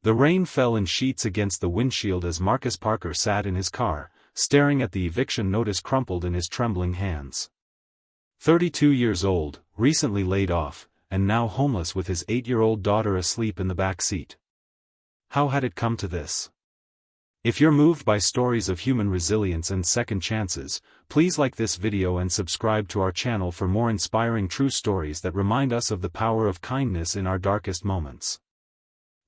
The rain fell in sheets against the windshield as Marcus Parker sat in his car, staring at the eviction notice crumpled in his trembling hands. 32 years old, recently laid off, and now homeless with his 8-year-old daughter asleep in the back seat. How had it come to this? If you're moved by stories of human resilience and second chances, please like this video and subscribe to our channel for more inspiring true stories that remind us of the power of kindness in our darkest moments.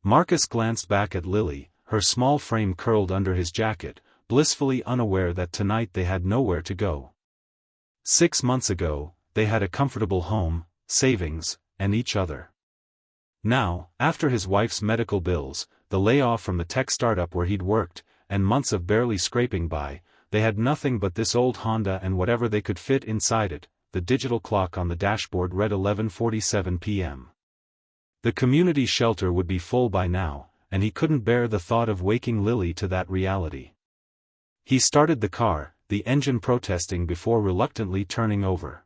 Marcus glanced back at Lily, her small frame curled under his jacket, blissfully unaware that tonight they had nowhere to go. 6 months ago, they had a comfortable home, savings, and each other. Now, after his wife's medical bills, the layoff from the tech startup where he'd worked, and months of barely scraping by, they had nothing but this old Honda and whatever they could fit inside it. The digital clock on the dashboard read 11:47 p.m. The community shelter would be full by now, and he couldn't bear the thought of waking Lily to that reality. He started the car, the engine protesting before reluctantly turning over.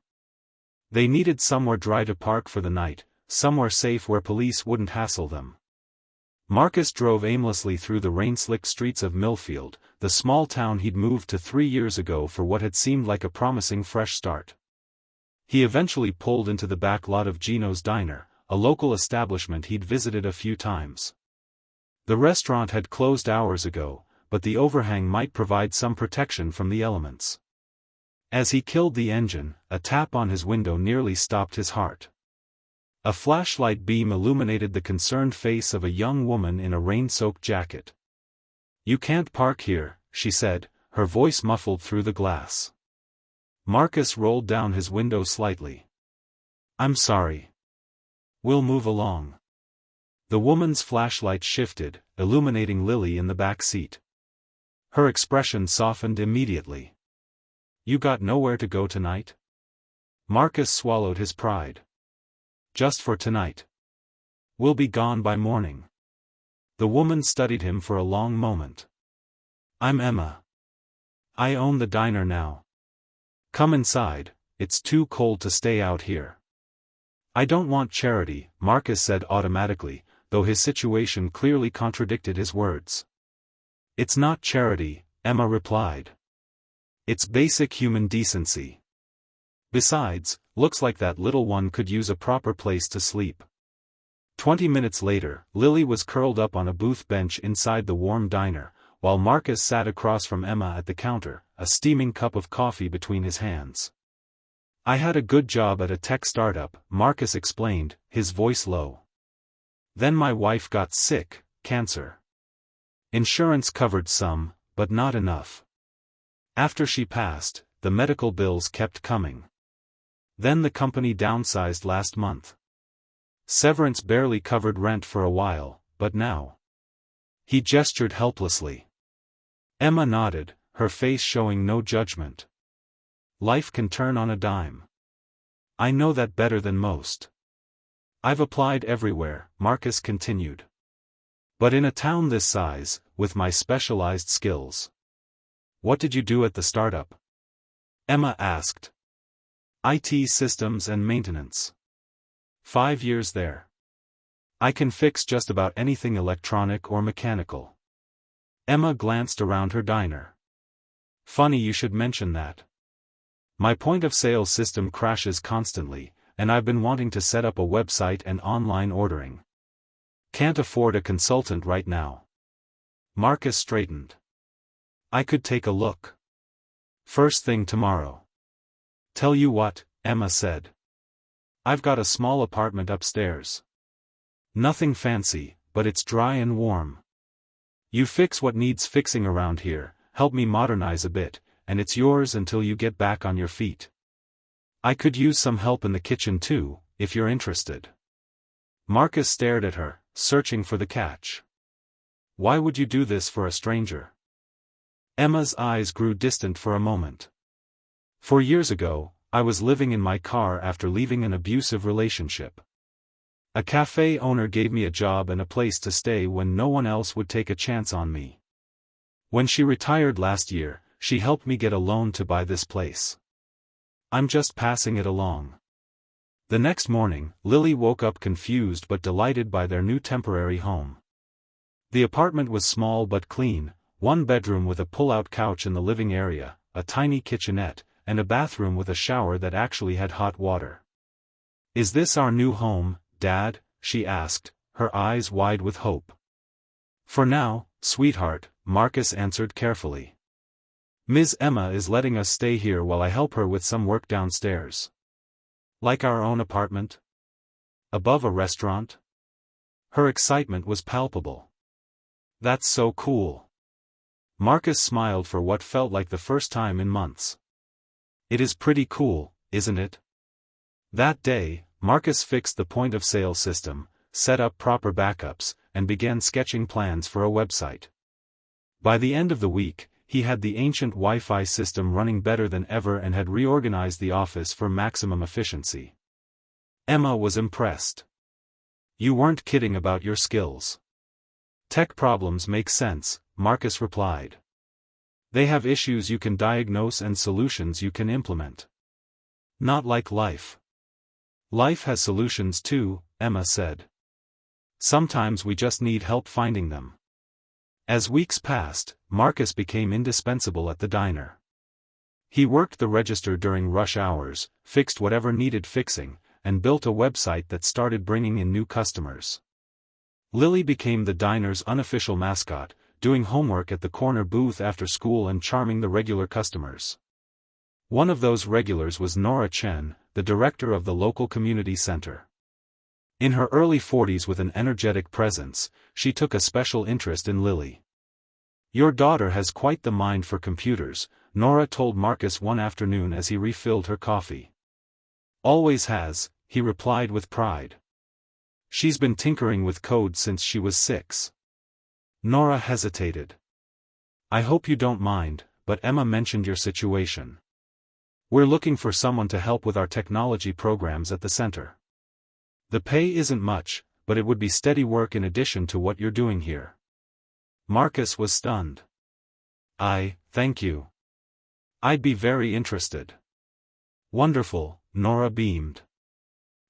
They needed somewhere dry to park for the night, somewhere safe where police wouldn't hassle them. Marcus drove aimlessly through the rain-slicked streets of Millfield, the small town he'd moved to 3 years ago for what had seemed like a promising fresh start. He eventually pulled into the back lot of Gino's Diner, a local establishment he'd visited a few times. The restaurant had closed hours ago, but the overhang might provide some protection from the elements. As he killed the engine, a tap on his window nearly stopped his heart. A flashlight beam illuminated the concerned face of a young woman in a rain-soaked jacket. "You can't park here," she said, her voice muffled through the glass. Marcus rolled down his window slightly. "I'm sorry. We'll move along." The woman's flashlight shifted, illuminating Lily in the back seat. Her expression softened immediately. "You got nowhere to go tonight?" Marcus swallowed his pride. "Just for tonight. We'll be gone by morning." The woman studied him for a long moment. "I'm Emma. I own the diner now. Come inside, it's too cold to stay out here." "I don't want charity," Marcus said automatically, though his situation clearly contradicted his words. "It's not charity," Emma replied. "It's basic human decency. Besides, looks like that little one could use a proper place to sleep." 20 minutes later, Lily was curled up on a booth bench inside the warm diner, while Marcus sat across from Emma at the counter, a steaming cup of coffee between his hands. "I had a good job at a tech startup," Marcus explained, his voice low. "Then my wife got sick, cancer. Insurance covered some, but not enough. After she passed, the medical bills kept coming. Then the company downsized last month. Severance barely covered rent for a while, but now." He gestured helplessly. Emma nodded, her face showing no judgment. "Life can turn on a dime. I know that better than most. I've applied everywhere," Marcus continued. "But in a town this size, with my specialized skills." "What did you do at the startup?" Emma asked. "IT systems and maintenance. 5 years there. I can fix just about anything electronic or mechanical." Emma glanced around her diner. "Funny you should mention that. My point-of-sale system crashes constantly, and I've been wanting to set up a website and online ordering. Can't afford a consultant right now." Marcus straightened. "I could take a look. First thing tomorrow." "Tell you what," Emma said. "I've got a small apartment upstairs. Nothing fancy, but it's dry and warm. You fix what needs fixing around here, help me modernize a bit, and it's yours until you get back on your feet. I could use some help in the kitchen too, if you're interested." Marcus stared at her, searching for the catch. "Why would you do this for a stranger?" Emma's eyes grew distant for a moment. "4 years ago, I was living in my car after leaving an abusive relationship. A cafe owner gave me a job and a place to stay when no one else would take a chance on me. When she retired last year, she helped me get a loan to buy this place. I'm just passing it along." The next morning, Lily woke up confused but delighted by their new temporary home. The apartment was small but clean, one bedroom with a pull-out couch in the living area, a tiny kitchenette, and a bathroom with a shower that actually had hot water. "Is this our new home, Dad?" she asked, her eyes wide with hope. "For now, sweetheart," Marcus answered carefully. "Ms. Emma is letting us stay here while I help her with some work downstairs." "Like our own apartment? Above a restaurant?" Her excitement was palpable. "That's so cool." Marcus smiled for what felt like the first time in months. "It is pretty cool, isn't it?" That day, Marcus fixed the point-of-sale system, set up proper backups, and began sketching plans for a website. By the end of the week, he had the ancient Wi-Fi system running better than ever and had reorganized the office for maximum efficiency. Emma was impressed. "You weren't kidding about your skills." "Tech problems make sense," Marcus replied. "They have issues you can diagnose and solutions you can implement. Not like life." "Life has solutions too," Emma said. "Sometimes we just need help finding them." As weeks passed, Marcus became indispensable at the diner. He worked the register during rush hours, fixed whatever needed fixing, and built a website that started bringing in new customers. Lily became the diner's unofficial mascot, doing homework at the corner booth after school and charming the regular customers. One of those regulars was Nora Chen, the director of the local community center. In her early 40s with an energetic presence, she took a special interest in Lily. "Your daughter has quite the mind for computers," Nora told Marcus one afternoon as he refilled her coffee. "Always has," he replied with pride. "She's been tinkering with code since she was 6. Nora hesitated. "I hope you don't mind, but Emma mentioned your situation. We're looking for someone to help with our technology programs at the center. The pay isn't much, but it would be steady work in addition to what you're doing here." Marcus was stunned. Thank you. I'd be very interested." "Wonderful," Nora beamed.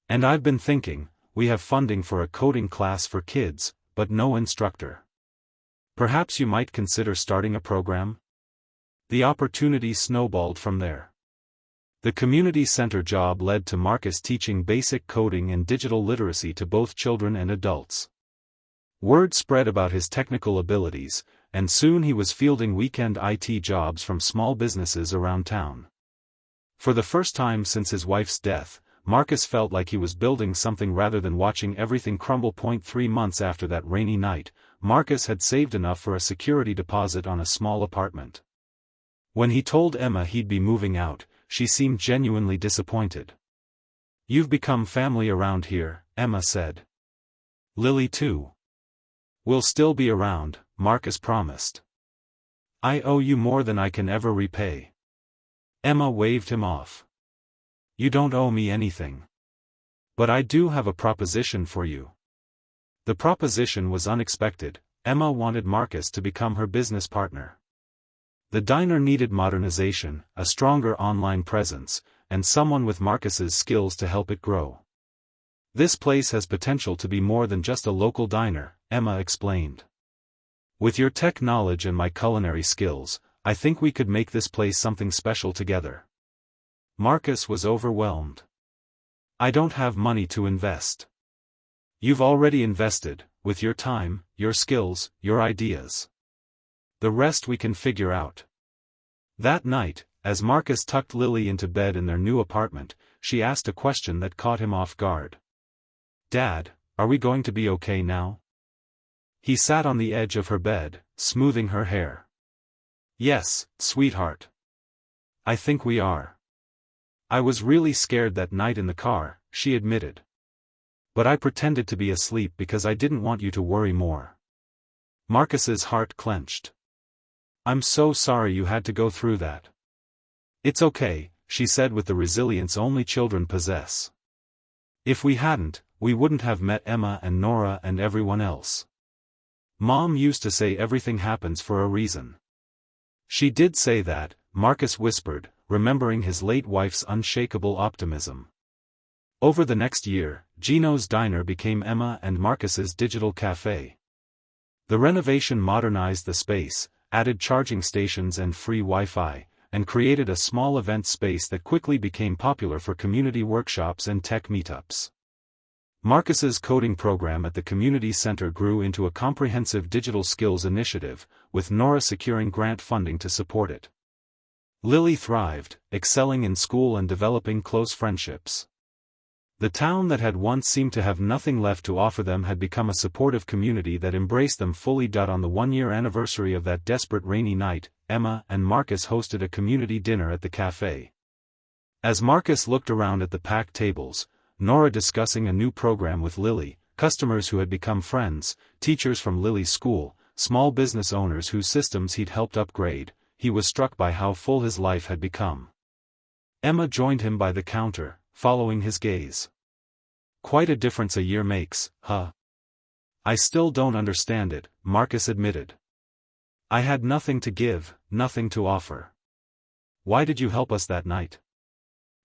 "And I've been thinking, we have funding for a coding class for kids, but no instructor. Perhaps you might consider starting a program?" The opportunity snowballed from there. The community center job led to Marcus teaching basic coding and digital literacy to both children and adults. Word spread about his technical abilities, and soon he was fielding weekend IT jobs from small businesses around town. For the first time since his wife's death, Marcus felt like he was building something rather than watching everything crumble. 3 months after that rainy night, Marcus had saved enough for a security deposit on a small apartment. When he told Emma he'd be moving out, she seemed genuinely disappointed. "You've become family around here," Emma said. "Lily too." "We'll still be around," Marcus promised. "I owe you more than I can ever repay." Emma waved him off. "You don't owe me anything. But I do have a proposition for you." The proposition was unexpected. Emma wanted Marcus to become her business partner. The diner needed modernization, a stronger online presence, and someone with Marcus's skills to help it grow. "This place has potential to be more than just a local diner," Emma explained. "With your tech knowledge and my culinary skills, I think we could make this place something special together." Marcus was overwhelmed. "I don't have money to invest." "You've already invested, with your time, your skills, your ideas. The rest we can figure out." That night, as Marcus tucked Lily into bed in their new apartment, she asked a question that caught him off guard. "Dad, are we going to be okay now?" He sat on the edge of her bed, smoothing her hair. "Yes, sweetheart. I think we are. I was really scared that night in the car," she admitted. "But I pretended to be asleep because I didn't want you to worry more." Marcus's heart clenched. "I'm so sorry you had to go through that." "It's okay," she said with the resilience only children possess. "If we hadn't, we wouldn't have met Emma and Nora and everyone else. Mom used to say everything happens for a reason." "She did say that," Marcus whispered, remembering his late wife's unshakable optimism. Over the next year, Gino's Diner became Emma and Marcus's digital cafe. The renovation modernized the space, added charging stations and free Wi-Fi, and created a small event space that quickly became popular for community workshops and tech meetups. Marcus's coding program at the community center grew into a comprehensive digital skills initiative, with Nora securing grant funding to support it. Lily thrived, excelling in school and developing close friendships. The town that had once seemed to have nothing left to offer them had become a supportive community that embraced them fully. On the one-year anniversary of that desperate rainy night, Emma and Marcus hosted a community dinner at the cafe. As Marcus looked around at the packed tables, Nora discussing a new program with Lily, customers who had become friends, teachers from Lily's school, small business owners whose systems he'd helped upgrade, he was struck by how full his life had become. Emma joined him by the counter, following his gaze. "Quite a difference a year makes, huh?" "I still don't understand it," Marcus admitted. "I had nothing to give, nothing to offer." "Why did you help us that night?"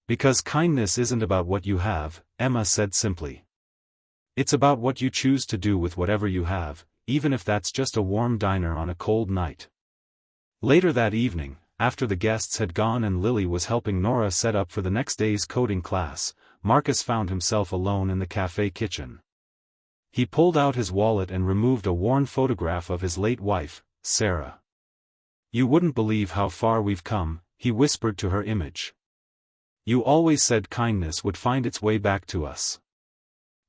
"Because kindness isn't about what you have," Emma said simply. "It's about what you choose to do with whatever you have, even if that's just a warm diner on a cold night." Later that evening, after the guests had gone and Lily was helping Nora set up for the next day's coding class, Marcus found himself alone in the cafe kitchen. He pulled out his wallet and removed a worn photograph of his late wife, Sarah. "You wouldn't believe how far we've come," he whispered to her image. "You always said kindness would find its way back to us.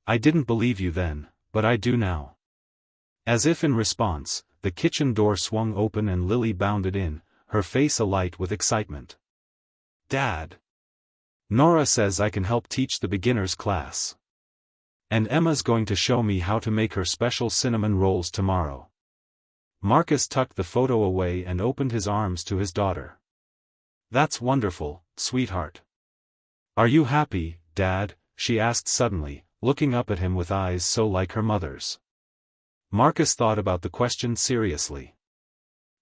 I didn't believe you then, but I do now." As if in response, the kitchen door swung open and Lily bounded in, her face alight with excitement. "Dad! Nora says I can help teach the beginners class. And Emma's going to show me how to make her special cinnamon rolls tomorrow." Marcus tucked the photo away and opened his arms to his daughter. "That's wonderful, sweetheart." "Are you happy, Dad?" she asked suddenly, looking up at him with eyes so like her mother's. Marcus thought about the question seriously.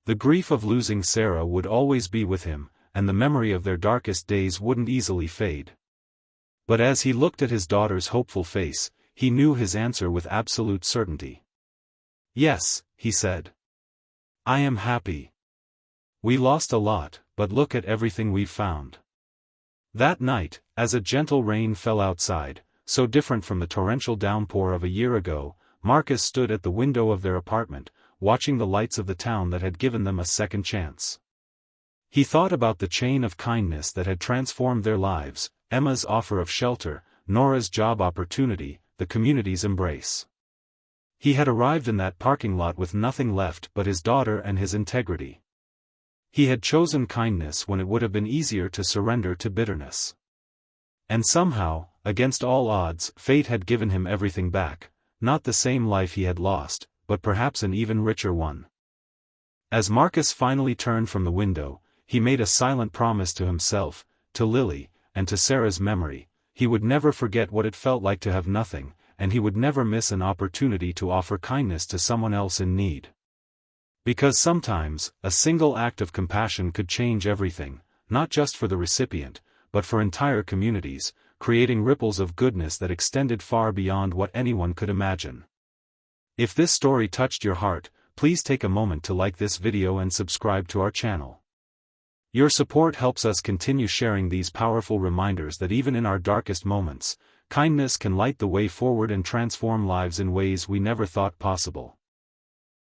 The grief of losing Sarah would always be with him, and the memory of their darkest days wouldn't easily fade. But as he looked at his daughter's hopeful face, he knew his answer with absolute certainty. "Yes," he said. "I am happy. We lost a lot, but look at everything we've found." That night, as a gentle rain fell outside, so different from the torrential downpour of a year ago, Marcus stood at the window of their apartment, watching the lights of the town that had given them a second chance. He thought about the chain of kindness that had transformed their lives, Emma's offer of shelter, Nora's job opportunity, the community's embrace. He had arrived in that parking lot with nothing left but his daughter and his integrity. He had chosen kindness when it would have been easier to surrender to bitterness. And somehow, against all odds, fate had given him everything back, not the same life he had lost, but perhaps an even richer one. As Marcus finally turned from the window, he made a silent promise to himself, to Lily, and to Sarah's memory. He would never forget what it felt like to have nothing, and he would never miss an opportunity to offer kindness to someone else in need. Because sometimes, a single act of compassion could change everything, not just for the recipient, but for entire communities, creating ripples of goodness that extended far beyond what anyone could imagine. If this story touched your heart, please take a moment to like this video and subscribe to our channel. Your support helps us continue sharing these powerful reminders that even in our darkest moments, kindness can light the way forward and transform lives in ways we never thought possible.